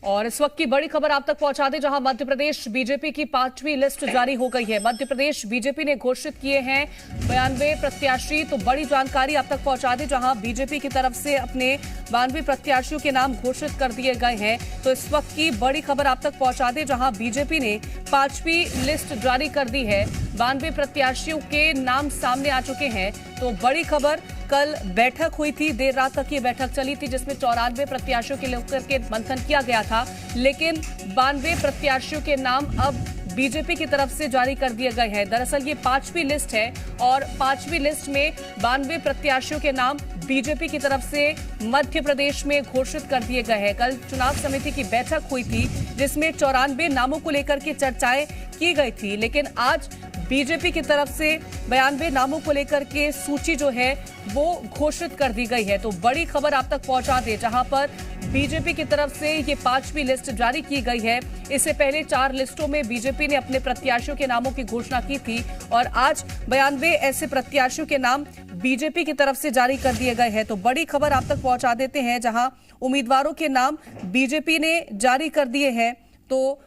और इस वक्त की बड़ी खबर आप तक पहुंचा दें, जहां मध्य प्रदेश बीजेपी की 5वीं लिस्ट जारी हो गई है। मध्य प्रदेश बीजेपी ने घोषित किए हैं 92 प्रत्याशी। तो बड़ी जानकारी आप तक पहुंचा दें, जहां बीजेपी की तरफ से अपने 92 प्रत्याशियों के नाम घोषित कर दिए गए हैं। तो इस वक्त की बड़ी खबर आप तक पहुंचा दें, जहां बीजेपी ने 5वीं लिस्ट जारी कर दी है। 92 प्रत्याशियों के नाम सामने आ चुके हैं। तो बड़ी खबर, कल बैठक हुई थी, देर रात तक ये बैठक चली थी, जिसमें 94 प्रत्याशियों के लेकर के मंथन किया गया था। लेकिन 92 प्रत्याशियों के नाम अब बीजेपी की तरफ से जारी कर दिए गए हैं। दरअसल ये 5वीं लिस्ट है और 5वीं लिस्ट में 92 प्रत्याशियों के नाम बीजेपी की तरफ से मध्य प्रदेश में घोषित कर दिए गए हैं। कल चुनाव समिति की बैठक हुई थी, जिसमें 94 नामों को लेकर के चर्चाएं की गई थी। लेकिन आज बीजेपी की तरफ से 92 नामों को लेकर के सूची जो है वो घोषित कर दी गई है। तो बड़ी खबर आप तक पहुंचा दे, जहां पर बीजेपी की तरफ से ये 5वीं लिस्ट जारी की गई है। इससे पहले 4 लिस्टों में बीजेपी ने अपने प्रत्याशियों के नामों की घोषणा की थी और आज 92 ऐसे प्रत्याशियों के नाम बीजेपी की तरफ से जारी कर दिए गए हैं। तो बड़ी खबर आप तक पहुंचा देते हैं, जहां उम्मीदवारों के नाम बीजेपी ने जारी कर दिए हैं। तो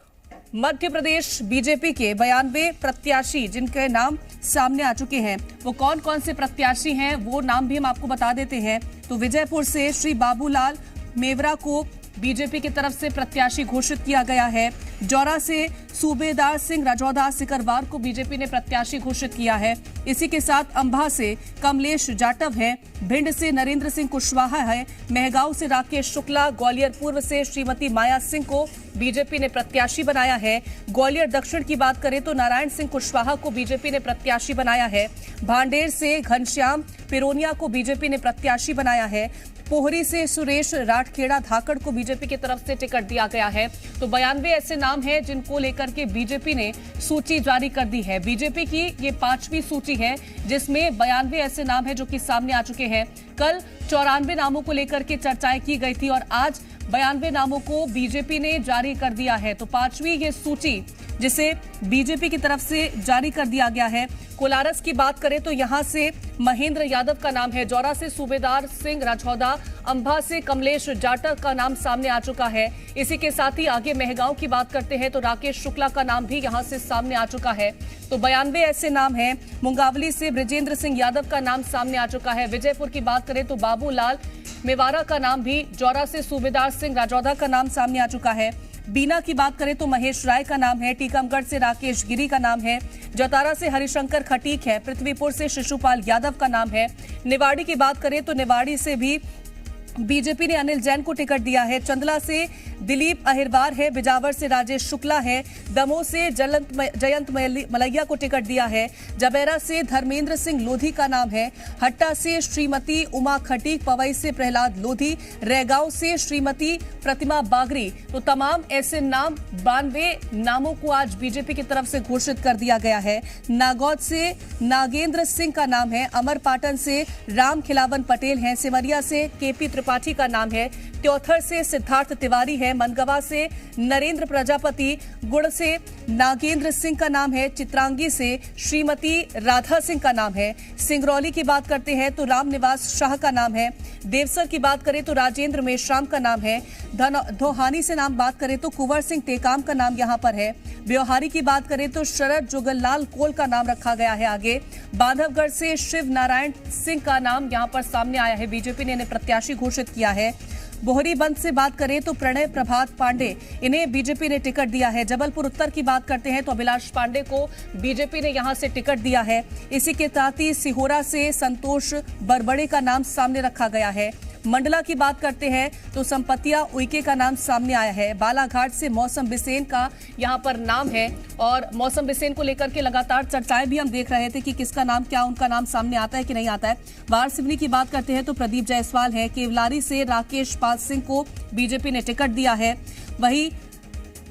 मध्य प्रदेश बीजेपी के 92 प्रत्याशी जिनके नाम सामने आ चुके हैं, वो कौन कौन से प्रत्याशी हैं वो नाम भी हम आपको बता देते हैं। तो विजयपुर से श्री बाबूलाल मेवरा को बीजेपी की तरफ से प्रत्याशी घोषित किया गया है। जौरा से सूबेदार सिंह राजौदा सिकरवार को बीजेपी ने प्रत्याशी घोषित किया है। इसी के साथ अंबा से कमलेश जाटव है, भिंड से नरेंद्र सिंह कुशवाहा है, मेहगांव से राकेश शुक्ला, ग्वालियर पूर्व से श्रीमती माया सिंह को बीजेपी ने प्रत्याशी बनाया है। ग्वालियर दक्षिण की बात करें तो नारायण सिंह कुशवाहा को बीजेपी ने प्रत्याशी बनाया है। भांडेर से घनश्याम पिरोनिया को बीजेपी ने प्रत्याशी बनाया है। पोहरी से सुरेश राठखेड़ा धाकड़ को बीजेपी की तरफ से टिकट दिया गया है। तो 92 ऐसे नाम हैं जिनको लेकर के बीजेपी ने सूची जारी कर दी है। बीजेपी की ये 5वीं सूची है, जिसमें 92 ऐसे नाम हैं जो कि सामने आ चुके हैं। कल 94 नामों को लेकर के चर्चाएं की गई थी और आज 92 नामों को बीजेपी ने जारी कर दिया है। तो 5वीं ये सूची जिसे बीजेपी की तरफ से जारी कर दिया गया है। कोलारस की बात करें तो यहां से महेंद्र यादव का नाम है, जौरा से सूबेदार सिंह राजौदा, अंबा से कमलेश जाटव का नाम सामने आ चुका है। इसी के साथ ही आगे मेहगांव की बात करते हैं तो राकेश शुक्ला का नाम भी यहां से सामने आ चुका है। तो 92 ऐसे नाम हैं। मुंगावली से बृजेंद्र सिंह यादव का नाम सामने आ चुका है। विजयपुर की बात करें तो बाबूलाल मेवारा का नाम भी, जौरा से सूबेदार सिंह राजौदा का नाम सामने आ चुका है। बीना की बात करें तो महेश राय का नाम है। टीकमगढ़ से राकेश गिरी का नाम है। जतारा से हरिशंकर खटीक है। पृथ्वीपुर से शिशुपाल यादव का नाम है। निवाड़ी की बात करें तो निवाड़ी से भी बीजेपी ने अनिल जैन को टिकट दिया है। चंदला से दिलीप अहिरवार है। बिजावर से राजेश शुक्ला है। दमोह से जयंत मलैया को टिकट दिया है। जबेरा से धर्मेंद्र सिंह लोधी का नाम है। हट्टा से श्रीमती उमा खटीक, पवई से प्रहलाद लोधी, रैगांव से श्रीमती प्रतिमा बागरी। तो तमाम ऐसे नाम 92 नामों को आज बीजेपी की तरफ से घोषित कर दिया गया है। नागौद से नागेंद्र सिंह का नाम है। अमरपाटन से राम खिलावन पटेल हैं। सिमरिया से केपी त्रिपाठी का नाम है। त्योथर से सिद्धार्थ तिवारी है। मनगवा से नरेंद्र प्रजापति, गुड़ से नागेंद्र सिंह का नाम है। चित्रांगी से श्रीमती राधा सिंह का नाम है। सिंगरौली की बात करते हैं तो रामनिवास शाह का नाम है। देवसर की बात करें तो राजेंद्र मेश्राम का नाम है। धोहानी से नाम बात करें तो कुंवर सिंह टेकाम का नाम यहां पर है। ब्योहारी की बात करें तो शरद जुगललाल कोल का नाम रखा गया है आगे। बांधवगढ़ से शिव नारायण सिंह का नाम यहां पर सामने आया है। बीजेपी ने इन्हें प्रत्याशी घोषित किया है। बोहरीबंद से बात करें तो प्रणय प्रभात पांडे, इन्हें बीजेपी ने टिकट दिया है। जबलपुर उत्तर की बात करते हैं तो अभिलाष पांडे को बीजेपी ने यहां से टिकट दिया है। इसी के साथ ही सिहोरा से संतोष बरबड़े का नाम सामने रखा गया है। मंडला की बात करते हैं तो संपतिया उइके का नाम सामने आया है। बालाघाट से मौसम बिसेन का यहां पर नाम है और मौसम बिसेन को लेकर के लगातार चर्चाएं भी हम देख रहे थे कि किसका नाम, क्या उनका नाम सामने आता है कि नहीं आता है। वारसिवनी की बात करते हैं तो प्रदीप जायसवाल है। केवलारी से राकेश पाल सिंह को बीजेपी ने टिकट दिया है। वहीं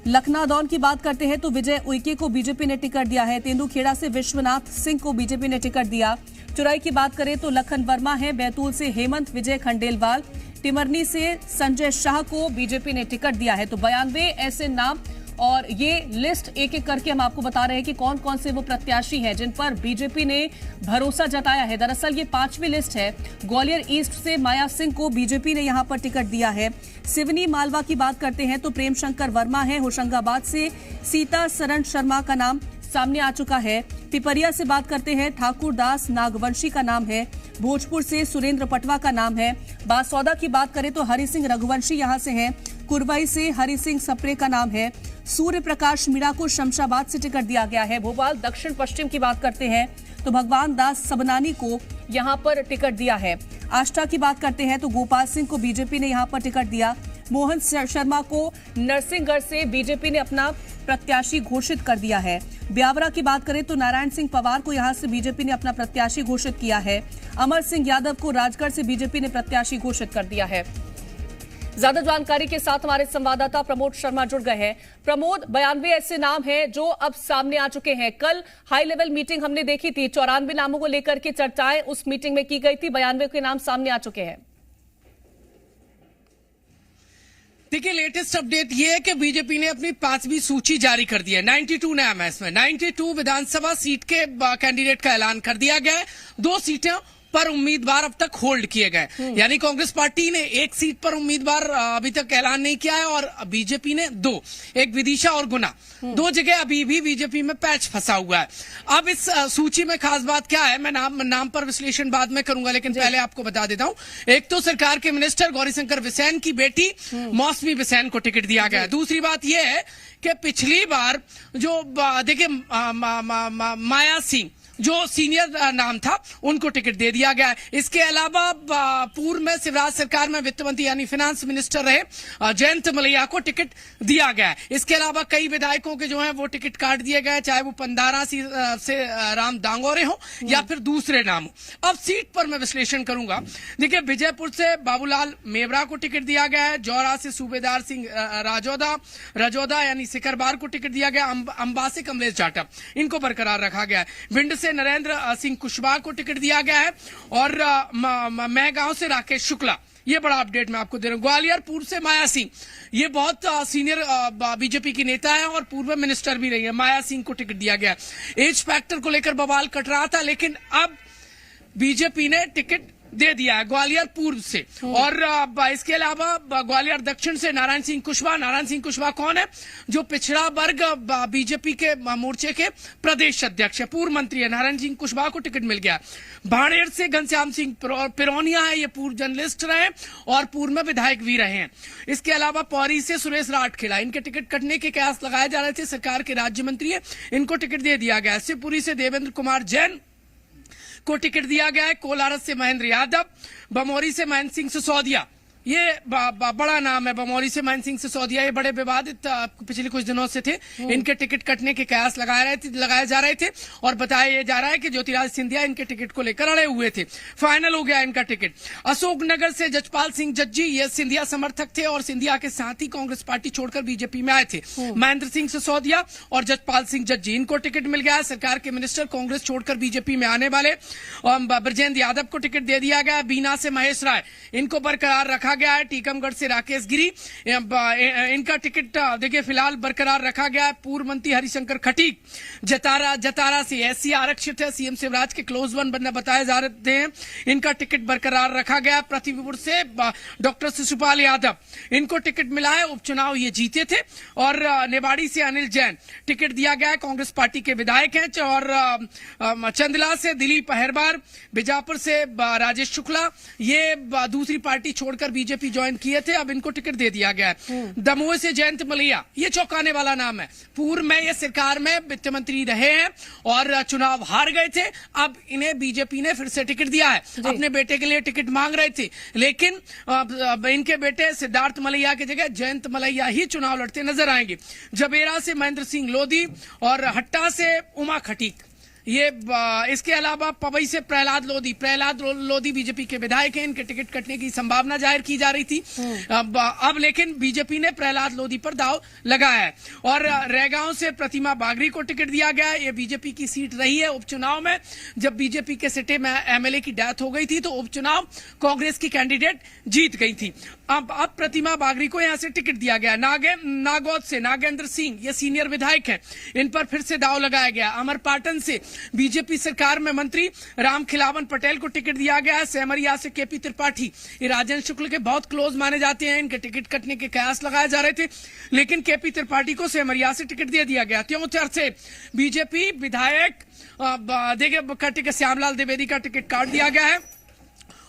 लखनादौन की बात करते हैं तो विजय उइके को बीजेपी ने टिकट दिया है। तेंदुखेड़ा से विश्वनाथ सिंह को बीजेपी ने टिकट दिया। चुराई की बात करें तो लखन वर्मा है। बैतूल से हेमंत विजय खंडेलवाल, टिमरनी से संजय शाह को बीजेपी ने टिकट दिया है। तो 92 ऐसे नाम और ये लिस्ट एक एक करके हम आपको बता रहे हैं कि कौन कौन से वो प्रत्याशी हैं जिन पर बीजेपी ने भरोसा जताया है। दरअसल ये 5वीं लिस्ट है। ग्वालियर ईस्ट से माया सिंह को बीजेपी ने यहां पर टिकट दिया है। सिवनी मालवा की बात करते हैं तो प्रेम शंकर वर्मा है। होशंगाबाद से सीता सरन शर्मा का नाम सामने आ चुका है। पिपरिया से बात करते हैं, ठाकुर दास नागवंशी का नाम है। भोजपुर से सुरेंद्र पटवा का नाम है। बासौदा की बात करें तो हरि सिंह रघुवंशी यहां से हैं। कुरवाई से हरि सिंह सप्रे का नाम है। सूर्य प्रकाश मीणा को शमशाबाद से टिकट दिया गया है। भोपाल दक्षिण पश्चिम की बात करते हैं तो भगवान दास सबनानी को यहां पर टिकट दिया है। आष्टा की बात करते हैं तो गोपाल सिंह को बीजेपी ने यहां पर टिकट दिया। मोहन शर्मा को नरसिंहगढ़ से बीजेपी ने अपना प्रत्याशी घोषित कर दिया है। ब्यावरा की बात करें तो नारायण सिंह पवार को यहां से बीजेपी ने अपना प्रत्याशी घोषित किया है। अमर सिंह यादव को राजगढ़ से बीजेपी ने प्रत्याशी घोषित कर दिया है। ज्यादा जानकारी के साथ हमारे संवाददाता प्रमोद शर्मा जुड़ गए हैं। प्रमोद, 92 ऐसे नाम हैं जो अब सामने आ चुके हैं। कल हाई लेवल मीटिंग हमने देखी थी, 94 नामों को लेकर के चर्चाएं उस मीटिंग में की गई थी। 92 के नाम सामने आ चुके हैं। देखिए, लेटेस्ट अपडेट ये है कि बीजेपी ने अपनी 5वीं सूची जारी कर दी है। 92 नाम है इसमें। 92 विधानसभा सीट के कैंडिडेट का ऐलान कर दिया गया है। 2 सीटें पर उम्मीदवार अब तक होल्ड किए गए, यानी कांग्रेस पार्टी ने 1 सीट पर उम्मीदवार अभी तक ऐलान नहीं किया है और बीजेपी ने 2, एक विदिशा और गुना, 2 जगह अभी भी बीजेपी में पैच फंसा हुआ है। अब इस सूची में खास बात क्या है, मैं नाम पर विश्लेषण बाद में करूंगा, लेकिन पहले आपको बता देता हूं। एक तो सरकार के मिनिस्टर गौरीशंकर बिसेन की बेटी मौसमी बिसेन को टिकट दिया गया है। दूसरी बात यह है कि पिछली बार जो देखिए माया सिंह जो सीनियर नाम था उनको टिकट दे दिया गया है। इसके अलावा पूर्व में शिवराज सरकार में वित्त मंत्री यानी फाइनेंस मिनिस्टर रहे जयंत मलैया को टिकट दिया गया है। इसके अलावा कई विधायकों के जो है वो टिकट काट दिए गए, चाहे वो पंदारा से राम दांगोरे हो या फिर दूसरे नाम हो। अब सीट पर मैं विश्लेषण करूंगा। देखिए, विजयपुर से बाबूलाल मेवरा को टिकट दिया गया है। जौरा से सूबेदार सिंह राजौदा यानी सिकरबार को टिकट दिया गया। अंबा से कमलेश जाटव, इनको बरकरार रखा गया है। भिंड से नरेंद्र सिंह कुशवाहा को टिकट दिया गया है और महगांव से राकेश शुक्ला, ये बड़ा अपडेट मैं आपको दे रहा हूं। ग्वालियर पूर्व से माया सिंह, ये बहुत सीनियर बीजेपी की नेता है और पूर्व मिनिस्टर भी रही है। माया सिंह को टिकट दिया गया। एज फैक्टर को लेकर बवाल कट रहा था, लेकिन अब बीजेपी ने टिकट दे दिया है ग्वालियर पूर्व से। और इसके अलावा ग्वालियर दक्षिण से नारायण सिंह कुशवाहा कौन है? जो पिछड़ा वर्ग बीजेपी के मोर्चे के प्रदेश अध्यक्ष है, पूर्व मंत्री है। नारायण सिंह कुशवाहा को टिकट मिल गया। भाड़ेर से घनश्याम सिंह पिरोनिया है, ये पूर्व जर्नलिस्ट रहे और पूर्व में विधायक भी रहे हैं। इसके अलावा पौरी से सुरेश राठखेड़ा, इनके टिकट कटने के कयास लगाए जा रहे थे, सरकार के राज्य मंत्री है, इनको टिकट दे दिया गया। शिवपुरी से देवेंद्र कुमार जैन को टिकट दिया गया है। कोलारस से महेंद्र यादव, बमोरी से महेंद्र सिंह सिसोदिया, ये बड़ा नाम है। बमोरी से महेंद्र सिंह सिसोदिया, ये बड़े विवादित पिछले कुछ दिनों से थे। इनके टिकट कटने के कयास लगाए जा रहे थे और बताया जा रहा है कि ज्योतिराज सिंधिया इनके टिकट को लेकर अड़े हुए थे। फाइनल हो गया इनका टिकट। अशोकनगर से जजपाल सिंह जज्जी, ये सिंधिया समर्थक थे और सिंधिया के साथ ही कांग्रेस पार्टी छोड़कर बीजेपी में आए थे। महेंद्र सिंह सिसोदिया और जजपाल सिंह जज्जी, इनको टिकट मिल गया है। सरकार के मिनिस्टर कांग्रेस छोड़कर बीजेपी में आने वाले ब्रजेंद्र यादव को टिकट दे दिया गया। बीना से महेश राय, इनको बरकरार रखा गया है। टीकमगढ़ से राकेश गिरी, इनका टिकट देखिए फिलहाल बरकरार रखा गया है। पूर्व मंत्री हरिशंकर खटीक जतारा से एससी आरक्षित है, सीएम शिवराज के क्लोज वन बनना बताए जा रहे हैं, इनका टिकट बरकरार रखा गया। पृथ्वीपुर से डॉक्टर शिशुपाल यादव, इनको टिकट मिला है, उपचुनाव ये जीते थे। और नेवाड़ी से अनिल जैन, टिकट दिया गया है, कांग्रेस पार्टी के विधायक हैं। और चंदला से दिलीप अहिरबार, बीजापुर से राजेश शुक्ला, ये दूसरी पार्टी छोड़कर बीजेपी ज्वाइन किए थे, अब इनको टिकट दे दिया गया है। दमोह से जयंत मलैया, ये चौंकाने वाला नाम है। पूर्व में ये सरकार में वित्त मंत्री रहे हैं और चुनाव हार गए थे, अब इन्हें बीजेपी ने फिर से टिकट दिया है। अपने बेटे के लिए टिकट मांग रहे थे, लेकिन इनके बेटे सिद्धार्थ मलैया की जगह जयंत मलैया ही चुनाव लड़ते नजर आएंगे। जबेरा से महेंद्र सिंह लोधी और हट्टा से उमा खटीक, ये इसके अलावा पवई से प्रहलाद लोधी बीजेपी के विधायक हैं, इनके टिकट कटने की संभावना जाहिर की जा रही थी। अब लेकिन बीजेपी ने प्रहलाद लोधी पर दाव लगाया है। और रैगांव से प्रतिमा बागरी को टिकट दिया गया है। ये बीजेपी की सीट रही है। उपचुनाव में जब बीजेपी के सिटे में एमएलए की डेथ हो गई थी तो उपचुनाव कांग्रेस की कैंडिडेट जीत गई थी। अब प्रतिमा बागरी को यहां से टिकट दिया गया। नागौद से नागेंद्र सिंह, ये सीनियर विधायक हैं, इन पर फिर से दाव लगाया गया। अमरपाटन से बीजेपी सरकार में मंत्री रामखिलावन पटेल को टिकट दिया गया है। सेमरिया से केपी त्रिपाठी, ये राजेंद्र शुक्ल के बहुत क्लोज माने जाते हैं, इनके टिकट कटने के कयास लगाए जा रहे थे, लेकिन केपी त्रिपाठी को सेमरिया से टिकट दे दिया गया। त्योंचर से बीजेपी विधायक देखिए टिकट श्यामलाल द्विवेदी का टिकट काट दिया गया है।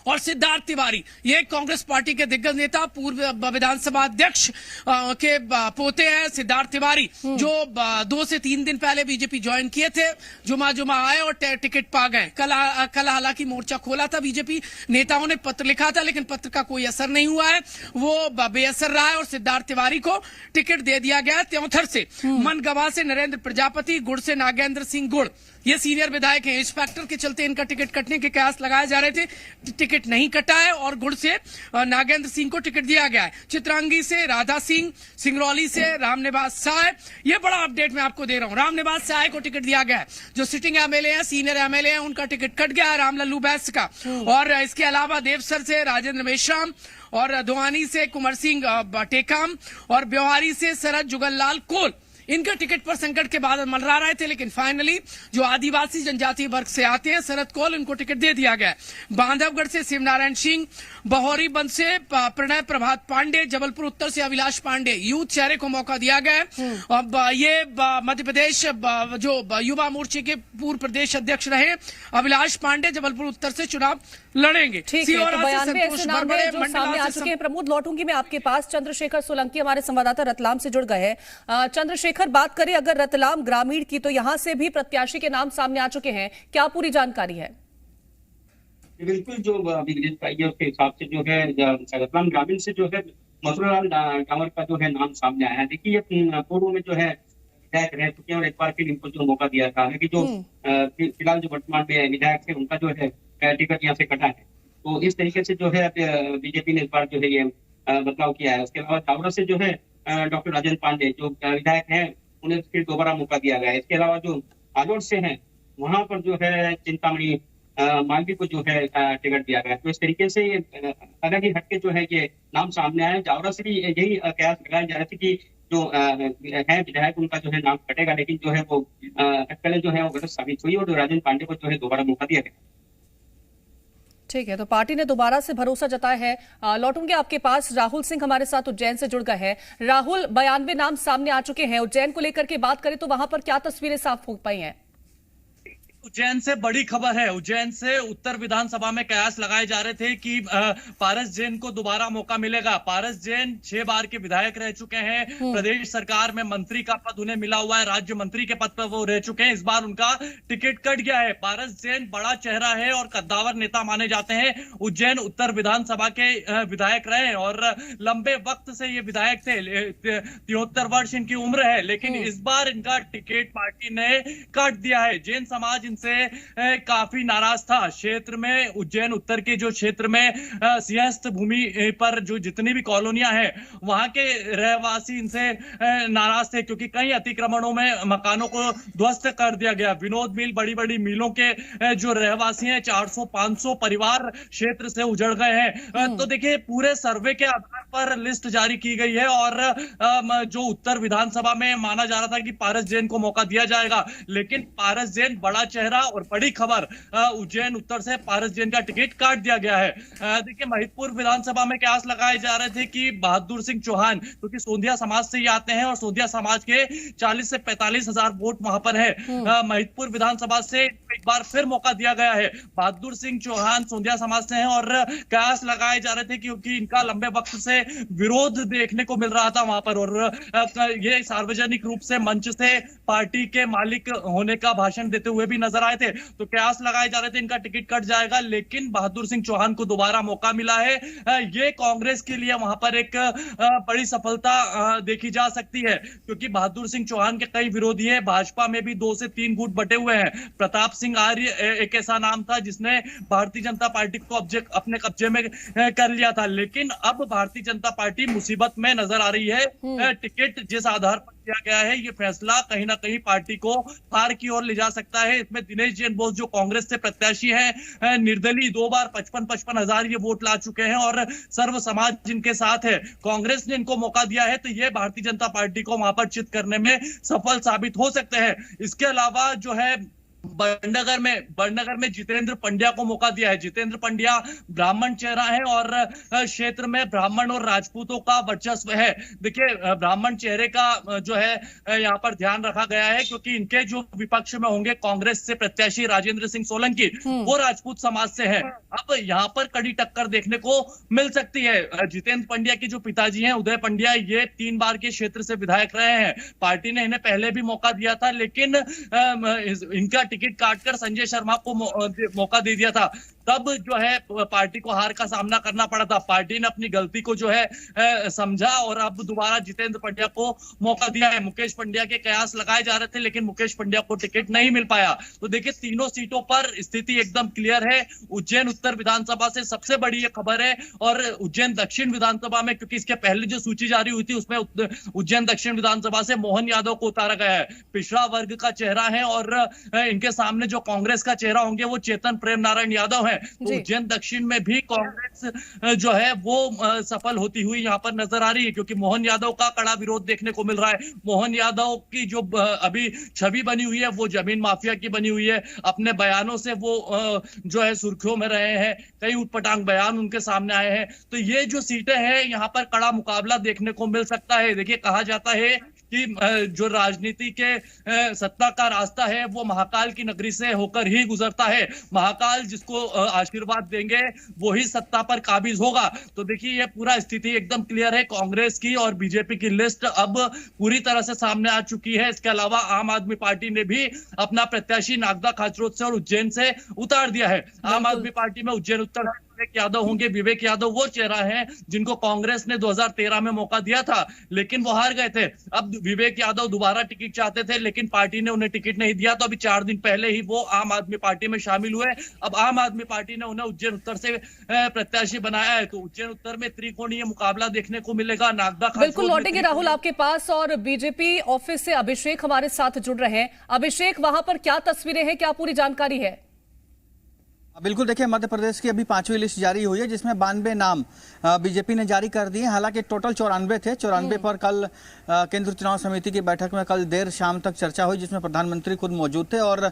और सिद्धार्थ तिवारी, ये कांग्रेस पार्टी के दिग्गज नेता, पूर्व विधानसभा अध्यक्ष के पोते हैं सिद्धार्थ तिवारी, जो 2 से 3 दिन पहले बीजेपी ज्वाइन किए थे। जुमा आए और टिकट पा गए। कल हालांकि मोर्चा खोला था बीजेपी नेताओं ने, पत्र लिखा था, लेकिन पत्र का कोई असर नहीं हुआ है, वो बेअसर रहा है और सिद्धार्थ तिवारी को टिकट दे दिया गया। त्योंथर से मनगवा से नरेंद्र प्रजापति, गुड़ से नागेंद्र सिंह गुड़, ये सीनियर विधायक हैं। इस फैक्टर के चलते इनका टिकट कटने के कयास लगाए जा रहे थे, टिकट नहीं कटा है और गुड़ से नागेंद्र सिंह को टिकट दिया गया है। चित्रांगी से राधा सिंह, सिंगरौली से रामनिवास साय, ये बड़ा अपडेट मैं आपको दे रहा हूं। रामनिवास साय को टिकट दिया गया है, जो सिटिंग एमएलए हैं, सीनियर एमएलए हैं, उनका टिकट कट गया है रामलल्लू बैस का। और इसके अलावा देवसर से राजेंद्र मेश्राम और दुआनी से कुंवर सिंह टेकाम और ब्यौहारी से शरद जुगललाल कोल, इनके टिकट पर संकट के बाद मंडरा रहे थे, लेकिन फाइनली जो आदिवासी जनजातीय वर्ग से आते हैं शरद कोल, इनको टिकट दे दिया गया। बांधवगढ़ से शिवनारायण सिंह, बहोरीबंद से प्रणय प्रभात पांडे, जबलपुर उत्तर से अभिलाष पांडे, यूथ चेहरे को मौका दिया गया। अब ये मध्य प्रदेश जो युवा मोर्चे के पूर्व प्रदेश अध्यक्ष रहे अभिलाष पांडे, जबलपुर उत्तर से चुनाव लड़ेंगे। ठीक है, तो 92 ऐसे नाम हैं जो सामने आ चुके हैं। प्रमोद, लौटूंगी मैं आपके पास। चंद्रशेखर सोलंकी हमारे संवाददाता रतलाम से जुड़ गए हैं। चंद्रशेखर, बात करें अगर रतलाम ग्रामीण की, तो यहां से भी प्रत्याशी के नाम सामने आ चुके हैं, क्या पूरी जानकारी है? बिल्कुल, जो अभी विजिट पाई है उसके हिसाब से जो है रतलाम ग्रामीण से जो है मथुरालाल डामर का जो है नाम सामने आया है। देखिए, पूर्व में जो है विधायक रह चुके हैं और एक बार फिर इनको जो मौका दिया था कि जो फिलहाल जो वर्तमान में विधायक थे उनका जो है टिकट यहाँ से कटा है। तो इस तरीके से जो है बीजेपी ने इस बार जो है ये बदलाव किया है। उसके अलावा चावड़ा से जो है डॉक्टर राजेंद्र पांडे जो विधायक हैं, उन्हें फिर दोबारा मौका दिया गया है। इसके अलावा जो आलोट से हैं, वहां पर जो है चिंतामणि मालवी को जो है टिकट दिया गया। तो इस तरीके से अलग ही हटके जो है ये नाम सामने आया। जावरा से भी यही कयास लगाए जा रहे थे कि जो है विधायक उनका जो है नाम कटेगा, लेकिन जो है वो अटकलें जो है वो गलत साबित हुई और राजेंद्र पांडे को जो है दोबारा मौका दिया गया। ठीक है, तो पार्टी ने दोबारा से भरोसा जताया है। लौटूंगे आपके पास। राहुल सिंह हमारे साथ उज्जैन से जुड़ गए हैं। राहुल, 92 नाम सामने आ चुके हैं। उज्जैन को लेकर के बात करें तो वहां पर क्या तस्वीरें साफ हो पाई हैं? उज्जैन से बड़ी खबर है। उज्जैन से उत्तर विधानसभा में कयास लगाए जा रहे थे कि पारस जैन को दोबारा मौका मिलेगा। पारस जैन 6 बार के विधायक रह चुके हैं, प्रदेश सरकार में मंत्री का पद उन्हें मिला हुआ है, राज्य मंत्री के पद पर वो रह चुके हैं। इस बार उनका टिकट कट गया है। पारस जैन बड़ा चेहरा है और कद्दावर नेता माने जाते हैं। उज्जैन उत्तर विधानसभा के विधायक रहे और लंबे वक्त से ये विधायक थे। 73 वर्ष इनकी उम्र है, लेकिन इस बार इनका टिकट पार्टी ने काट दिया है। जैन समाज से काफी नाराज था। क्षेत्र में उज्जैन उत्तर के जो क्षेत्र में सिंहस्थ भूमि पर जो जितनी भी कॉलोनियां हैं, वहां के रहवासी इनसे नाराज थे, क्योंकि कई अतिक्रमणों में मकानों को ध्वस्त कर दिया गया। विनोद मिल, बड़ी बड़ी मिलों के जो रहवासी हैं, 400-500 परिवार क्षेत्र से उजड़ गए हैं। तो देखिए, पूरे सर्वे के आधार पर लिस्ट जारी की गई है और जो उत्तर विधानसभा में माना जा रहा था कि पारस जैन को मौका दिया जाएगा, लेकिन पारस जैन बड़ा चेहरा और बड़ी खबर, उज्जैन उत्तर से पारस जैन का टिकट काट दिया गया है। देखिए, महिदपुर विधानसभा में कयास लगाए जा रहे थे कि बहादुर सिंह चौहान, क्योंकि सोंधिया समाज से ही आते हैं और सोंधिया समाज के 40 से 45 हजार वोट वहां पर है। महिदपुर विधानसभा से एक बार फिर मौका दिया गया है। बहादुर सिंह चौहान सोंधिया समाज से हैं और कयास लगाए जा रहे थे क्योंकि इनका लंबे वक्त से विरोध देखने को मिल रहा था वहां पर, और ये सार्वजनिक रूप से मंच से पार्टी के मालिक होने का भाषण देते हुए भी नजर नजर आए थे, तो कयास लगाए जा रहे थे इनका टिकट कट जाएगा, लेकिन बहादुर सिंह चौहान को दोबारा मौका मिला है। ये कांग्रेस के लिए वहां पर एक बड़ी सफलता देखी जा सकती है, क्योंकि बहादुर सिंह चौहान के कई विरोधी हैं। भाजपा में भी 2 से 3 गुट बटे हुए हैं। प्रताप सिंह आर्य एक ऐसा नाम था जिसने भारतीय जनता पार्टी को अपने कब्जे में कर लिया था, लेकिन अब भारतीय जनता पार्टी मुसीबत में नजर आ रही है। टिकट जिस आधार पर किया गया है, ये फैसला कहीं ना कहीं पार्टी को हार की ओर ले जा सकता है। इसमें दिनेश जैन बोस जो कांग्रेस से प्रत्याशी हैं, निर्दलीय 2 बार 55 हजार ये वोट ला चुके हैं और सर्व समाज जिनके साथ है, कांग्रेस ने इनको मौका दिया है, तो ये भारतीय जनता पार्टी को वहां पर चित करने में सफल साबित हो सकते हैं। इसके अलावा जो है बड़नगर में जितेंद्र पंड्या को मौका दिया है। जितेंद्र पंड्या ब्राह्मण चेहरा है और क्षेत्र में ब्राह्मण और राजपूतों का वर्चस्व है। देखिए, ब्राह्मण चेहरे का जो है यहाँ पर ध्यान रखा गया है, क्योंकि इनके जो विपक्ष में होंगे कांग्रेस से प्रत्याशी राजेंद्र सिंह सोलंकी, वो राजपूत समाज से है। अब यहाँ पर कड़ी टक्कर देखने को मिल सकती है। जितेंद्र पंड्या के जो पिताजी हैं उदय पंड्या, ये 3 बार के क्षेत्र से विधायक रहे हैं। पार्टी ने इन्हें पहले भी मौका दिया था, लेकिन इनका टिकट काटकर संजय शर्मा को मौका दे दिया था। तब जो है पार्टी को हार का सामना करना पड़ा था। पार्टी ने अपनी गलती को जो है समझा और अब दोबारा जितेंद्र पंड्या को मौका दिया है। मुकेश पंड्या के कयास लगाए जा रहे थे, लेकिन मुकेश पंड्या को टिकट नहीं मिल पाया। तो देखिए, तीनों सीटों पर स्थिति एकदम क्लियर है। उज्जैन उत्तर विधानसभा से सबसे बड़ी ये खबर है, और उज्जैन दक्षिण विधानसभा में, क्योंकि इसके पहले जो सूची जारी हुई थी उसमें उज्जैन दक्षिण विधानसभा से मोहन यादव को उतारा गया है। पिछड़ा वर्ग का चेहरा है और इनके सामने जो कांग्रेस का चेहरा होंगे वो चेतन प्रेम नारायण यादव है। तो उज्जैन दक्षिण में भी कांग्रेस जो है वो सफल होती हुई यहाँ पर नजर आ रही है, क्योंकि मोहन यादव का कड़ा विरोध देखने को मिल रहा है। मोहन यादव की जो अभी छवि बनी हुई है वो जमीन माफिया की बनी हुई है। अपने बयानों से वो जो है सुर्खियों में रहे हैं, कई उटपटांग बयान उनके सामने आए हैं। तो ये जो सीटें हैं, यहाँ पर कड़ा मुकाबला देखने को मिल सकता है। देखिए, कहा जाता है कि जो राजनीति के सत्ता का रास्ता है वो महाकाल की नगरी से होकर ही गुजरता है। महाकाल जिसको आशीर्वाद देंगे वो ही सत्ता पर काबिज होगा। तो देखिए, ये पूरा स्थिति एकदम क्लियर है। कांग्रेस की और बीजेपी की लिस्ट अब पूरी तरह से सामने आ चुकी है। इसके अलावा आम आदमी पार्टी ने भी अपना प्रत्याशी नागदा खाचरोद से और उज्जैन से उतार दिया है। आम आदमी पार्टी में उज्जैन उत्तर विवेक यादव होंगे। विवेक यादव वो चेहरा है जिनको कांग्रेस ने 2013 में मौका दिया था, लेकिन वो हार गए थे। अब विवेक यादव दोबारा टिकट चाहते थे, लेकिन पार्टी ने उन्हें टिकट नहीं दिया। तो अभी 4 दिन पहले ही वो आम आदमी पार्टी में शामिल हुए। अब आम आदमी पार्टी ने उन्हें उज्जैन उत्तर से प्रत्याशी बनाया है। तो उज्जैन उत्तर में त्रिकोणीय मुकाबला देखने को मिलेगा। नागदा बिल्कुल लौटेंगे राहुल आपके पास, और बीजेपी ऑफिस से अभिषेक हमारे साथ जुड़ रहे हैं। अभिषेक, वहां पर क्या तस्वीरें हैं, क्या पूरी जानकारी है? बिल्कुल, देखिए, मध्य प्रदेश की अभी 5वीं लिस्ट जारी हुई है, जिसमें 92 नाम बीजेपी ने जारी कर दिए। हालांकि टोटल 94 थे। 94 पर कल केंद्रीय चुनाव समिति की बैठक में कल देर शाम तक चर्चा हुई, जिसमें प्रधानमंत्री खुद मौजूद थे। और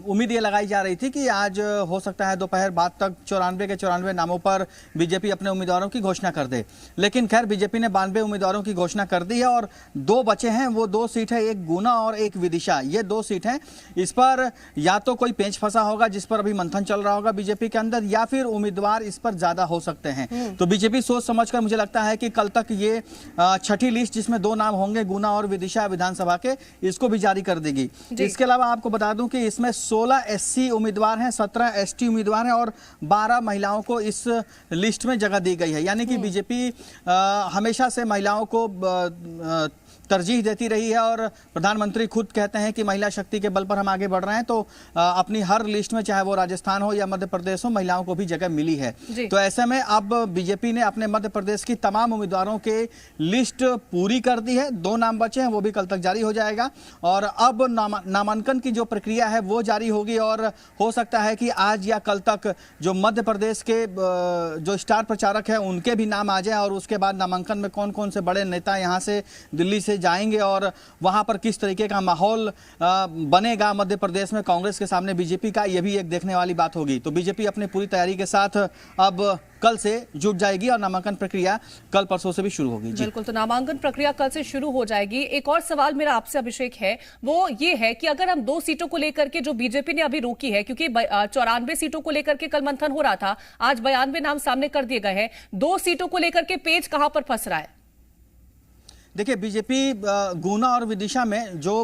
उम्मीद ये लगाई जा रही थी कि आज हो सकता है दोपहर बाद तक 94 के 94 नामों पर बीजेपी अपने उम्मीदवारों की घोषणा कर दे। लेकिन खैर, बीजेपी ने 92 उम्मीदवारों की घोषणा कर दी है और 2 बचे हैं। वो 2 सीट है, एक गुना और एक विदिशा। ये 2 सीट हैं। इस पर या तो कोई पेंच फंसा होगा जिस पर अभी मंथन चल रहा होगा बीजेपी के अंदर, या फिर उम्मीदवार इस पर ज्यादा हो सकते हैं। तो बीजेपी सोच समझकर, मुझे लगता है कि कल तक ये 6ठी लिस्ट, जिसमें 2 नाम होंगे गुना और विदिशा विधानसभा के, इसको भी जारी कर देगी। इसके अलावा आपको बता दूं कि इसमें 16 एससी उम्मीदवार हैं, 17 एसटी उम्मीदवार हैं और 12 महिलाओं को इस लिस्ट में जगह दी गई है। यानी कि बीजेपी हमेशा से महिलाओं को तरजीह देती रही है और प्रधानमंत्री खुद कहते हैं कि महिला शक्ति के बल पर हम आगे बढ़ रहे हैं। तो अपनी हर लिस्ट में, चाहे वो राजस्थान हो या मध्य प्रदेश हो, महिलाओं को भी जगह मिली है। तो ऐसे में अब बीजेपी ने अपने मध्य प्रदेश की तमाम उम्मीदवारों के लिस्ट पूरी कर दी है। 2 नाम बचे हैं, वो भी कल तक जारी हो जाएगा। और अब नामांकन की जो प्रक्रिया है वो जारी होगी और हो सकता है कि आज या कल तक जो मध्य प्रदेश के जो स्टार प्रचारक हैं उनके भी नाम आ जाए, और उसके बाद नामांकन में कौन कौन से बड़े नेता यहाँ से दिल्ली से जाएंगे और वहां पर किस तरीके का माहौल बनेगा मध्य प्रदेश में कांग्रेस के सामने बीजेपी का, यह भी एक देखने वाली बात होगी। तो बीजेपी अपनी पूरी तैयारी के साथ अब कल से जुट जाएगी और नामांकन प्रक्रिया कल परसों से भी शुरू होगी। बिल्कुल, तो नामांकन प्रक्रिया कल से शुरू हो जाएगी। एक और सवाल मेरा आपसे अभिषेक है, वो ये है कि अगर हम 2 सीटों को लेकर के जो बीजेपी ने अभी रोकी है, क्योंकि 94 सीटों को लेकर के कल मंथन हो रहा था, आज 92 नाम सामने कर दिए गए हैं, 2 सीटों को लेकर के पेच कहां पर फंस रहा है? देखिए, बीजेपी गुना और विदिशा में जो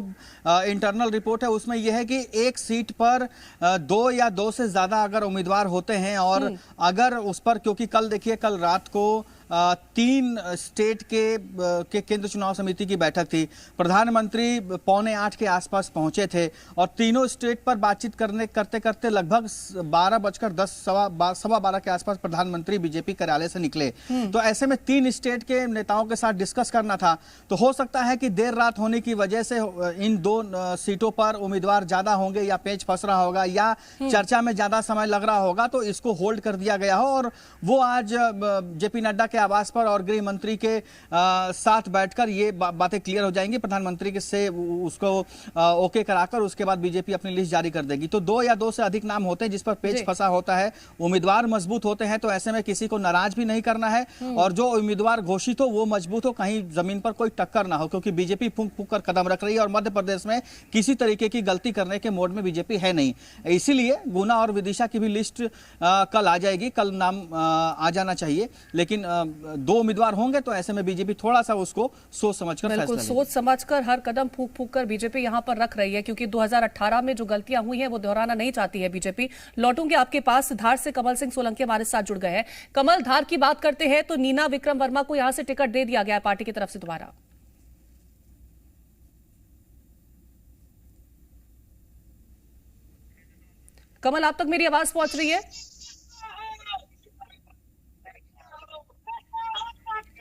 इंटरनल रिपोर्ट है उसमें यह है कि एक सीट पर 2 या 2 से ज्यादा अगर उम्मीदवार होते हैं और अगर उस पर, क्योंकि कल देखिए, कल रात को 3 स्टेट के केंद्र चुनाव समिति की बैठक थी। प्रधानमंत्री 7:45 के आसपास पहुंचे थे और तीनों स्टेट पर बातचीत करते करते लगभग 12:10 सवा 12 के आसपास प्रधानमंत्री बीजेपी कार्यालय से निकले। तो ऐसे में 3 स्टेट के नेताओं के साथ डिस्कस करना था। तो हो सकता है कि देर रात होने की वजह से इन 2 सीटों पर उम्मीदवार ज्यादा होंगे या पेच फंस रहा होगा या चर्चा में ज्यादा समय लग रहा होगा, तो इसको होल्ड कर दिया गया हो और वो आज जेपी नड्डा के आवास पर और गृह मंत्री के साथ बैठकर ये बातें क्लियर हो जाएंगी। प्रधानमंत्री के से उसको ओके कराकर उसके बाद बीजेपी अपनी लिस्ट जारी कर देगी। तो 2 या 2 से अधिक नाम होते हैं जिस पर पेच फंसा होता है, उम्मीदवार मजबूत होते हैं, तो ऐसे में किसी को नाराज भी नहीं करना है और जो उम्मीदवार घोषित हो वो मजबूत हो, कहीं जमीन पर कोई टक्कर ना हो, क्योंकि बीजेपी फूंक फूंक कर कदम रख रही है और मध्य प्रदेश में किसी तरीके की गलती करने के मोड में बीजेपी है नहीं। इसीलिए गुना और विदिशा की भी लिस्ट कल आ जाएगी, कल नाम आ जाना चाहिए। लेकिन 2 उम्मीदवार होंगे तो ऐसे में बीजेपी थोड़ा सा उसको सोच समझकर फैसला लेगी। सोच समझकर हर कदम फूंक फूंक कर बीजेपी यहां पर रख रही है, क्योंकि 2018 में जो गलतियां हुई हैं वो दोहराना नहीं चाहती है बीजेपी। लौटूंगे आपके पास, धार से कमल सिंह सोलंकी हमारे साथ जुड़ गए हैं। कमल, धार की बात करते हैं तो नीना विक्रम वर्मा को यहां से टिकट दे दिया गया है पार्टी की तरफ से दोबारा। कमल, आप तक मेरी आवाज पहुंच रही है?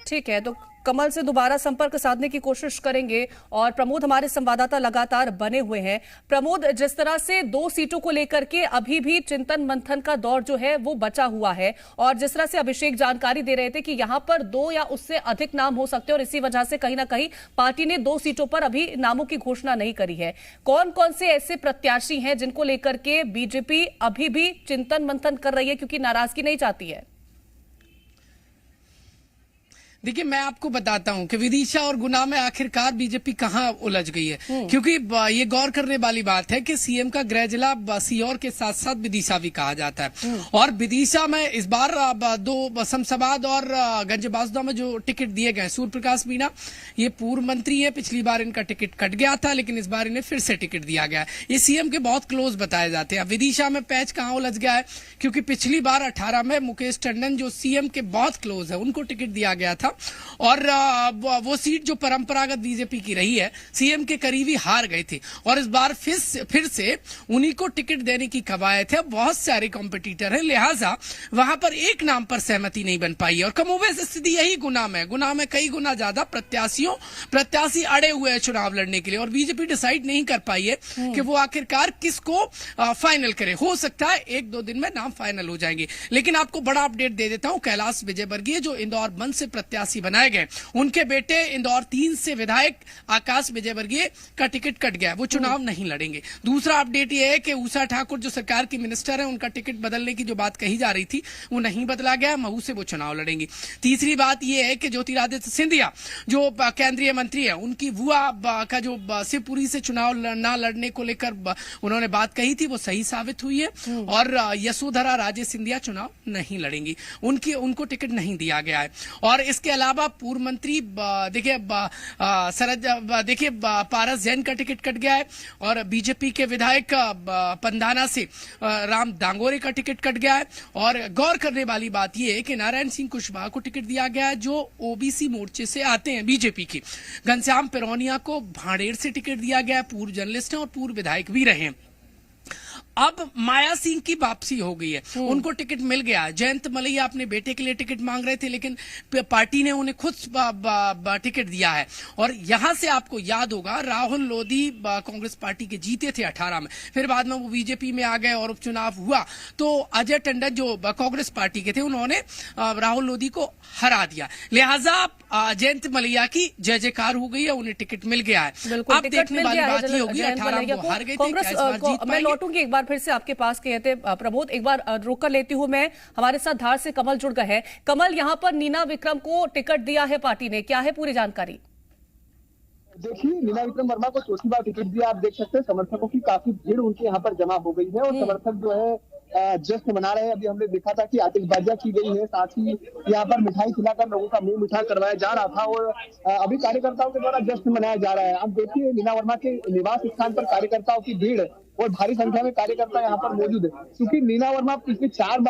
ठीक है, तो कमल से दोबारा संपर्क साधने की कोशिश करेंगे। और प्रमोद, हमारे संवाददाता लगातार बने हुए हैं। प्रमोद, जिस तरह से 2 सीटों को लेकर के अभी भी चिंतन मंथन का दौर जो है वो बचा हुआ है और जिस तरह से अभिषेक जानकारी दे रहे थे कि यहां पर 2 या उससे अधिक नाम हो सकते हैं और इसी वजह से कहीं ना कहीं पार्टी ने 2 सीटों पर अभी नामों की घोषणा नहीं करी है। कौन कौन से ऐसे प्रत्याशी हैं जिनको लेकर के बीजेपी अभी भी चिंतन मंथन कर रही है, क्योंकि नाराजगी नहीं चाहती है? देखिए, मैं आपको बताता हूं कि विदिशा और गुना में आखिरकार बीजेपी कहां उलझ गई है, क्योंकि ये गौर करने वाली बात है कि सीएम का गृह जिला सीहोर के साथ साथ विदिशा भी कहा जाता है। और विदिशा में इस बार 2 शमशाबाद और गंजबासुदा में जो टिकट दिए गए, सूर्य प्रकाश मीणा ये पूर्व मंत्री है, पिछली बार इनका टिकट कट गया था लेकिन इस बार इन्हें फिर से टिकट दिया गया है। ये सीएम के बहुत क्लोज बताए जाते हैं। विदिशा में पैच कहां उलझ गया है, क्योंकि पिछली बार 18 में मुकेश टंडन जो सीएम के बहुत क्लोज है उनको टिकट दिया गया था और वो सीट जो परंपरागत बीजेपी की रही है, सीएम के करीबी हार गए थे और इस बार फिर से उन्हीं को टिकट देने की कवायद है। बहुत सारे कॉम्पिटिटर हैं, लिहाजा वहां पर एक नाम पर सहमति नहीं बन पाई है। और कमोबेश स्थिति यही गुना में कई गुना ज्यादा प्रत्याशी अड़े हुए हैं चुनाव लड़ने के लिए और बीजेपी डिसाइड नहीं कर पाई है कि वो आखिरकार किसको फाइनल करे। हो सकता है 1-2 दिन में नाम फाइनल हो जाएंगे। लेकिन आपको बड़ा अपडेट दे देता हूं, कैलाश विजयवर्गीय जो इंदौर बंद से प्रत्याशी बनाए गए, उनके बेटे इंदौर 3 से विधायक आकाश विजयवर्गीय का टिकट कट गया, वो चुनाव नहीं लड़ेंगे। दूसरा अपडेट यह है कि उषा ठाकुर जो सरकार की मिनिस्टर है, उनका टिकट बदलने की जो बात कही जा रही थी वो नहीं बदला गया, महू से वो चुनाव लड़ेंगी। तीसरी बात यह है कि ज्योतिरादित्य सिंधिया जो केंद्रीय मंत्री है, उनकी बुआ का जो शिवपुरी से चुनाव न लड़ने को लेकर उन्होंने बात कही थी वो सही साबित हुई है और यशोधरा राजे सिंधिया चुनाव नहीं लड़ेंगी, उनको टिकट नहीं दिया गया है। और इसके अलावा पूर्व मंत्री देखिए पारस जैन का टिकट कट गया है और बीजेपी के विधायक पंधाना से राम दांगोरे का टिकट कट गया है। और गौर करने वाली बात यह है कि नारायण सिंह कुशवाहा को टिकट दिया गया है जो ओबीसी मोर्चे से आते हैं बीजेपी की। घनश्याम पिरौनिया को भांडेर से टिकट दिया गया है, पूर्व जर्नलिस्ट हैं और पूर्व विधायक भी रहे हैं। अब माया सिंह की वापसी हो गई है, उनको टिकट मिल गया। जयंत मलैया अपने बेटे के लिए टिकट मांग रहे थे लेकिन पार्टी ने उन्हें खुद टिकट दिया है। और यहां से आपको याद होगा राहुल लोधी कांग्रेस पार्टी के जीते थे 18 में, फिर बाद में वो बीजेपी में आ गए और उपचुनाव हुआ तो अजय टंडन जो कांग्रेस पार्टी के थे उन्होंने राहुल लोधी को हरा दिया। लिहाजा जयंत मलैया की जय जयकार हो गई है, उन्हें टिकट मिल गया है। अब देखने वाली बात ये होगी 18 में वो हार गए थे। मैं लौटूंगी एक बार फिर से आपके पास कहते प्रमोद, एक बार रोक कर लेती हूं मैं। हमारे साथ धार से कमल जुड़ गए हैं। कमल, यहां पर नीना विक्रम को टिकट दिया है पार्टी ने, क्या है पूरी जानकारी? देखिए, नीना विक्रम वर्मा को चौथी बार टिकट दिया। आप देख सकते हैं समर्थकों की काफी भीड़ उनके यहाँ पर जमा हो गई है और समर्थक जो है जश्न मना रहे हैं। अभी हमने देखा था कि आतिशबाजियां की गई है, साथ ही यहाँ पर मिठाई खिलाकर लोगों का मुंह मीठा करवाया जा रहा था और अभी कार्यकर्ताओं के द्वारा जश्न मनाया जा रहा है। अब देखिए, नीना वर्मा के निवास स्थान पर कार्यकर्ताओं की भीड़ और भारी संख्या में कार्यकर्ता यहाँ पर मौजूद है, क्योंकि नीना वर्मा पिछले 3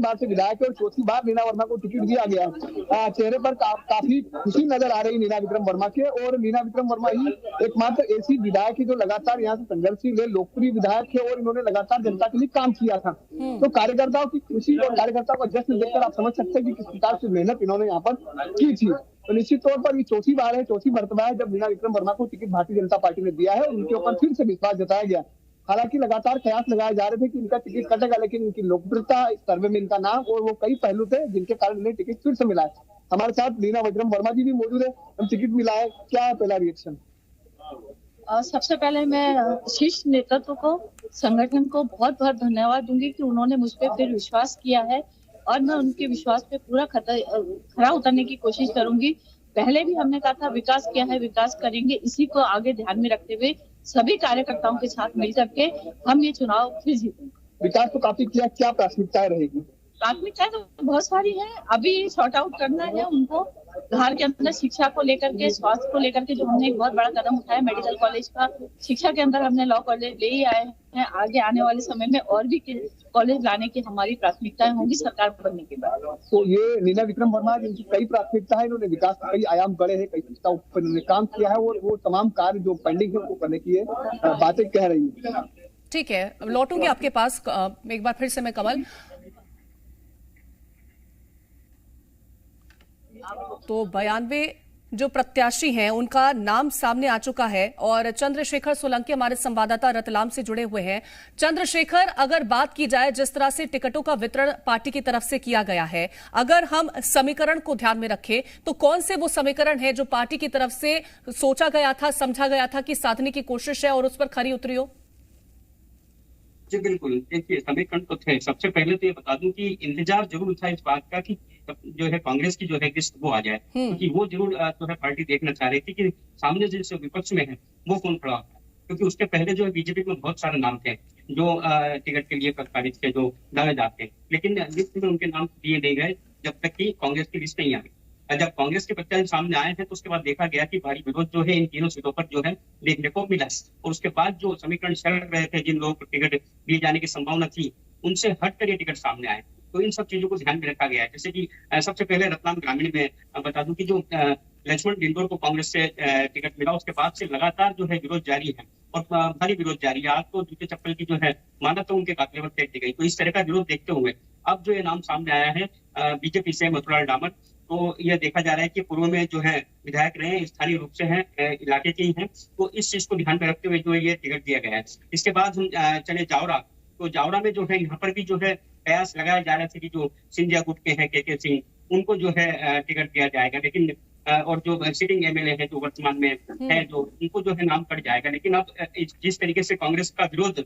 बार से विधायक है और चौथी बार नीना वर्मा को टिकट दिया गया है। चेहरे पर काफी खुशी नजर आ रही नीना विक्रम वर्मा के, और नीना विक्रम वर्मा ही एकमात्र ऐसी विधायक है जो लगातार यहाँ से संघर्षशील है, लोकप्रिय विधायक है और इन्होंने लगातार जनता के लिए काम किया था। तो कार्यकर्ताओं की खुशी और कार्यकर्ताओं का जश्न देखकर आप समझ सकते हैं कि किस प्रकार से मेहनत इन्होंने यहाँ पर की थी। तो निश्चित तौर पर ये चौथी मर्तबा है जब नीना विक्रम वर्मा को टिकट भारतीय जनता पार्टी ने दिया है और उनके ऊपर फिर से विश्वास जताया गया। हालांकि लगातार कयास लगाए जा रहे थे कि इनका टिकट कटेगा, लेकिन इनकी लोकप्रियता, सर्वे में इनका नाम और वो कई पहलू थे जिनके कारण इन्हें टिकट फिर से मिला है। हमारे साथ नीना विक्रम वर्मा जी भी मौजूद है, हम टिकट मिला है, क्या है पहला रिएक्शन? सबसे पहले मैं शीर्ष नेतृत्व को, संगठन को बहुत बहुत धन्यवाद दूंगी कि उन्होंने मुझ पर फिर विश्वास किया है और मैं उनके विश्वास पे पूरा खरा उतरने की कोशिश करूंगी। पहले भी हमने कहा था विकास किया है, विकास करेंगे, इसी को आगे ध्यान में रखते हुए सभी कार्यकर्ताओं के साथ मिलकर के हम ये चुनाव फिर जीतेंगे। विकास तो काफी किया, क्या प्राथमिकताएं रहेगी? प्राथमिकताएं तो बहुत सारी हैं, अभी सॉर्ट आउट करना है उनको। घर के अंदर शिक्षा को लेकर के, स्वास्थ्य को लेकर के जो हमने एक बहुत बड़ा कदम उठाया, मेडिकल कॉलेज का, शिक्षा के अंदर हमने लॉ कॉलेज ले ही आए हैं। आगे आने वाले समय में और भी कॉलेज लाने की हमारी प्राथमिकताएं होंगी सरकार बनने के बाद। तो ये नीना विक्रम वर्मा जिनकी कई प्राथमिकता है, इन्होंने विकास के कई आयाम गढ़े हैं, कई प्रस्ताव पर इन्होंने काम किया है और वो तमाम कार्य जो पेंडिंग है उनको करने की बातें कह रही है। ठीक है, लौटूंगी आपके पास एक बार फिर से मैं कमल। तो 92 जो प्रत्याशी हैं उनका नाम सामने आ चुका है और चंद्रशेखर सोलंकी हमारे संवाददाता रतलाम से जुड़े हुए हैं। चंद्रशेखर, अगर बात की जाए जिस तरह से टिकटों का वितरण पार्टी की तरफ से किया गया है, अगर हम समीकरण को ध्यान में रखें तो कौन से वो समीकरण है जो पार्टी की तरफ से सोचा गया था, समझा गया था कि साधने की कोशिश है और उस पर खरी उतरी हो? जी बिल्कुल, देखिए समीकरण तो थे। सबसे पहले तो ये बता दूं कि इंतजार जरूर था इस बात का कि जो है कांग्रेस की जो है लिस्ट वो आ जाए, क्योंकि वो जरूर जो है पार्टी देखना चाह रही थी कि सामने जिस विपक्ष में है वो कौन खड़ा होता है, क्योंकि उसके पहले जो है बीजेपी में बहुत सारे नाम थे जो टिकट के लिए प्रस्तावित थे, जो दावेदार थे, लेकिन लिस्ट में उनके नाम दिए नहीं गए जब तक कि कांग्रेस की लिस्ट नहीं आई। जब कांग्रेस के प्रत्याशी सामने आए हैं तो उसके बाद देखा गया कि भारी विरोध जो है इन तीनों सीटों पर जो है देखने को मिला, और उसके बाद जो समीकरण चल रहे थे, जिन लोगों को टिकट दिए जाने की संभावना थी, उनसे हटकर ये टिकट सामने आए। तो इन सब चीजों को ध्यान में रखा गया है। जैसे कि सबसे पहले रतलाम ग्रामीण में बता दूं कि जो लक्ष्मण डिंडोर को कांग्रेस से टिकट मिला, उसके बाद से लगातार जो है विरोध जारी है और भारी विरोध जारी है। आज तो जूते चप्पल की जो है माना तो उनके काफिले पर फेंक दी गई। तो इस तरह का विरोध देखते हुए अब जो ये नाम सामने आया है बीजेपी से मथुरालाल डामर, तो यह देखा जा रहा है कि पूर्व में जो है विधायक रहे, स्थानीय रूप से हैं, इलाके के ही हैं, तो इस चीज को ध्यान में रखते हुए जो ये टिकट दिया गया है। इसके बाद हम चले जावरा, तो जावरा में जो है यहाँ पर भी जो है प्रयास लगाया जा रहा है कि जो सिंधिया गुट के हैं के सिंह, उनको जो है टिकट दिया जाएगा, लेकिन और जो सिटिंग एमएलए है जो वर्तमान में है, जो उनको जो है नाम कट जाएगा। लेकिन अब जिस तरीके से कांग्रेस का विरोध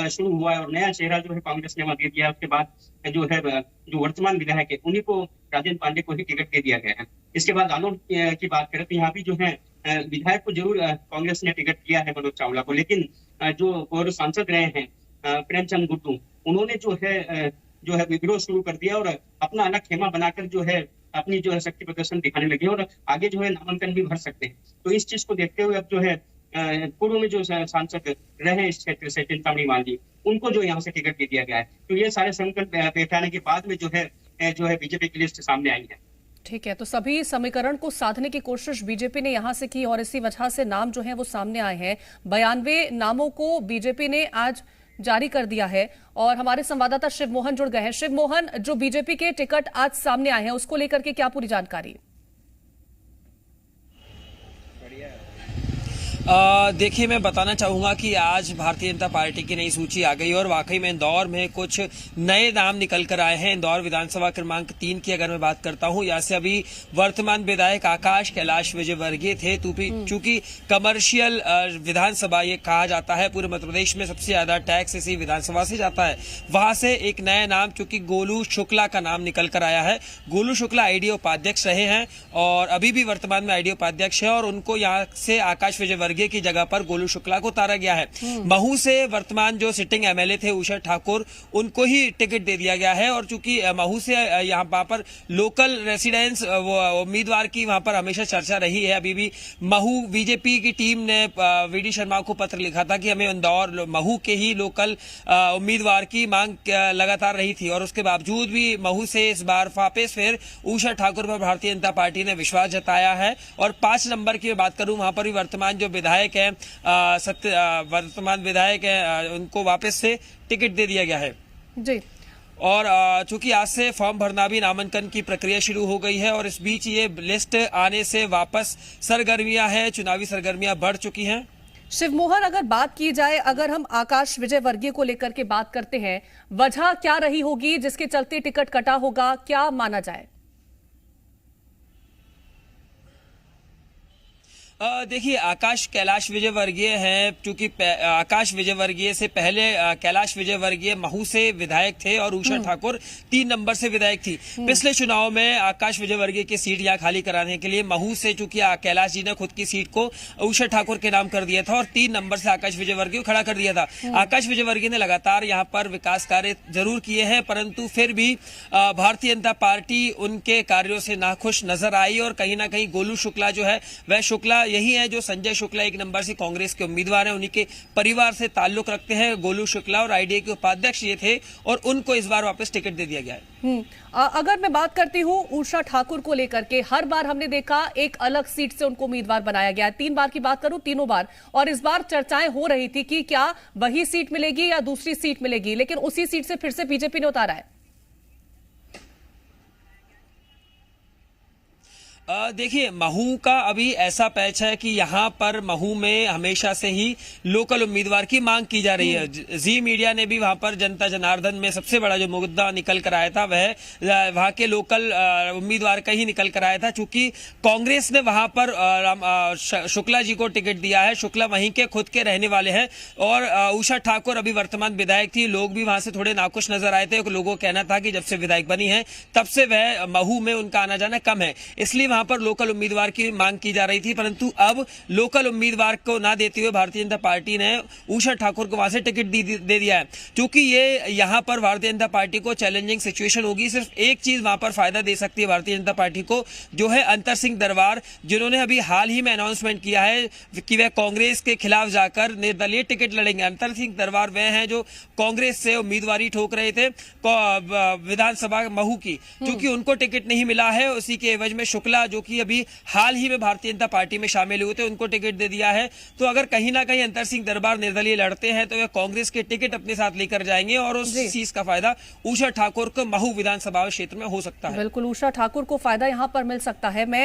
शुरू हुआ है और नया चेहरा जो है कांग्रेस ने वहां दे दिया, उसके बाद जो है जो वर्तमान विधायक है उन्हीं को, राजेंद्र पांडे को ही टिकट दे दिया गया है। इसके बाद आलोट की बात करें तो यहाँ भी जो है विधायक को जरूर कांग्रेस ने टिकट दिया है मनोज चावला को, लेकिन जो पूर्व सांसद रहे हैं प्रेमचंद गुड्डू, उन्होंने जो है विरोध शुरू कर दिया और अपना अलग खेमा बनाकर जो है अपनी जो है शक्ति प्रदर्शन दिखाने लगे और आगे जो है नामांकन भी भर सकते हैं। तो इस चीज को देखते हुए अब जो है पूर्व में जो सांसद रहे इस क्षेत्र से चिंतामणि मांझी, उनको जो यहाँ से टिकट दे दिया गया है। तो ये सारे संकल्प बैठाने के बाद में जो है बीजेपी की लिस्ट सामने आई है। ठीक है, तो सभी समीकरण को साधने की कोशिश बीजेपी ने यहां से की और इसी वजह से नाम जो है वो सामने आए हैं। 92 नामों को बीजेपी ने आज जारी कर दिया है और हमारे संवाददाता शिव मोहन जुड़ गए हैं। शिव मोहन, जो बीजेपी के टिकट आज सामने आए हैं उसको लेकर के क्या पूरी जानकारी? देखिए, मैं बताना चाहूंगा कि आज भारतीय जनता पार्टी की नई सूची आ गई और वाकई में इंदौर में कुछ नए नाम निकल कर आए हैं। इंदौर विधानसभा क्रमांक 3 की अगर मैं बात करता हूं, यहाँ से अभी वर्तमान विधायक आकाश कैलाश विजयवर्गीय थे। चूंकि कमर्शियल विधानसभा ये कहा जाता है, पूरे मध्य प्रदेश में सबसे ज्यादा टैक्स इसी विधानसभा से जाता है। वहां से एक नया नाम चूंकि गोलू शुक्ला का नाम निकल कर आया है। गोलू शुक्ला आईडी उपाध्यक्ष रहे हैं और अभी भी वर्तमान में आईडी उपाध्यक्ष है और उनको यहाँ से आकाश विजयवर्गीय की जगह पर गोलू शुक्ला को उतारा गया है। महू से वर्तमान जो सिटिंग एमएलए थे उषा ठाकुर, उनको ही टिकट दे दिया गया है और चूंकि महू से यहाँ पर लोकल रेसिडेंस उम्मीदवार की वहां पर हमेशा चर्चा रही है। अभी भी महू बीजेपी की टीम ने वीडी शर्मा को पत्र लिखा था कि हमें इंदौर महू के ही लोकल उम्मीदवार की मांग लगातार रही थी और उसके बावजूद भी महू से इस बार वापस फिर उषा ठाकुर पर भारतीय जनता पार्टी ने विश्वास जताया है। और 5 नंबर की बात करूं, वहां पर भी वर्तमान जो विधायक है उनको वापस से टिकट दे दिया गया है जी। और चूंकि आज से फॉर्म भरना भी नामांकन की प्रक्रिया शुरू हो गई है और इस बीच ये लिस्ट आने से वापस सरगर्मियां हैं, चुनावी सरगर्मियां बढ़ चुकी हैं। शिवमोहन, अगर बात की जाए, अगर हम आकाश विजयवर्गीय को लेकर के बात करते हैं, वजह क्या रही होगी जिसके चलते टिकट कटा होगा, क्या माना जाए? देखिए, आकाश कैलाश विजयवर्गीय हैं। चूंकि आकाश विजयवर्गीय से पहले कैलाश विजयवर्गीय महू से विधायक थे और उषा ठाकुर 3 नंबर से विधायक थी। पिछले चुनाव में आकाश विजयवर्गीय की सीट यहाँ खाली कराने के लिए महू से चूंकि कैलाश जी ने खुद की सीट को उषा ठाकुर के नाम कर दिया था और 3 नंबर से आकाश विजयवर्गीय को खड़ा कर दिया था। आकाश विजयवर्गीय ने लगातार यहाँ पर विकास कार्य जरूर किए हैं, परंतु फिर भी भारतीय जनता पार्टी उनके कार्यों से नाखुश नजर आई और कहीं ना कहीं गोलू शुक्ला जो है वह शुक्ला यही है जो संजय शुक्ला 1 नंबर से कांग्रेस के उम्मीदवार हैं, उन्हीं के परिवार से ताल्लुक रखते हैं। गोलू शुक्ला और आईडीए के उपाध्यक्ष ये थे और उनको इस बार वापस टिकट दे दिया गया है। अगर मैं बात करती हूँ उषा ठाकुर को लेकर के, हर बार हमने देखा एक अलग सीट से उनको उम्मीदवार बनाया गया है। 3 बार की बात करूं, तीनों बार, और इस बार चर्चाएं हो रही थी कि क्या वही सीट मिलेगी या दूसरी सीट मिलेगी, लेकिन उसी सीट से फिर से बीजेपी ने उतारा है। देखिए, महू का अभी ऐसा पैच है कि यहाँ पर महू में हमेशा से ही लोकल उम्मीदवार की मांग की जा रही है। जी मीडिया ने भी वहां पर जनता जनार्दन में सबसे बड़ा जो मुद्दा निकल कर आया था वह वहां के लोकल उम्मीदवार का ही निकल कर आया था। चूंकि कांग्रेस ने वहां पर शुक्ला जी को टिकट दिया है, शुक्ला वहीं के खुद के रहने वाले हैं और उषा ठाकुर अभी वर्तमान विधायक थी। लोग भी वहां से थोड़े नाखुश नजर आए थे। लोगों का कहना था कि जब से विधायक बनी है तब से वह महू में उनका आना जाना कम है, इसलिए वहां पर लोकल उम्मीदवार की मांग की जा रही थी। परंतु अब लोकल उम्मीदवार को ना देते हुए भारतीय जनता पार्टी ने उषा ठाकुर को वहां से टिकट दे दिया है। क्योंकि ये यहां पर भारतीय जनता पार्टी को चैलेंजिंग सिचुएशन होगी। सिर्फ एक चीज वहां पर फायदा दे सकती है भारतीय जनता पार्टी को, जो है अंतर सिंह दरबार, जिन्होंने अभी हाल ही में अनाउंसमेंट किया है कि वह कांग्रेस के खिलाफ जाकर निर्दलीय टिकट लड़ेंगे। अंतर सिंह दरबार वह हैं जो कांग्रेस से उम्मीदवारी ठोक रहे थे विधानसभा महू की। क्योंकि उनको टिकट नहीं मिला है, उसी के एवज में शुक्ला जो कि अभी हाल ही में भारतीय जनता पार्टी में शामिल हुए थे उनको टिकट दे दिया है। तो अगर कहीं ना कहीं अंतर सिंह दरबार निर्दलीय लड़ते हैं तो वे कांग्रेस के टिकट अपने साथ लेकर जाएंगे और उस चीज का फायदा उषा ठाकुर को महू विधानसभा क्षेत्र में हो सकता है। बिल्कुल, उषा ठाकुर को फायदा यहां पर मिल सकता है। मैं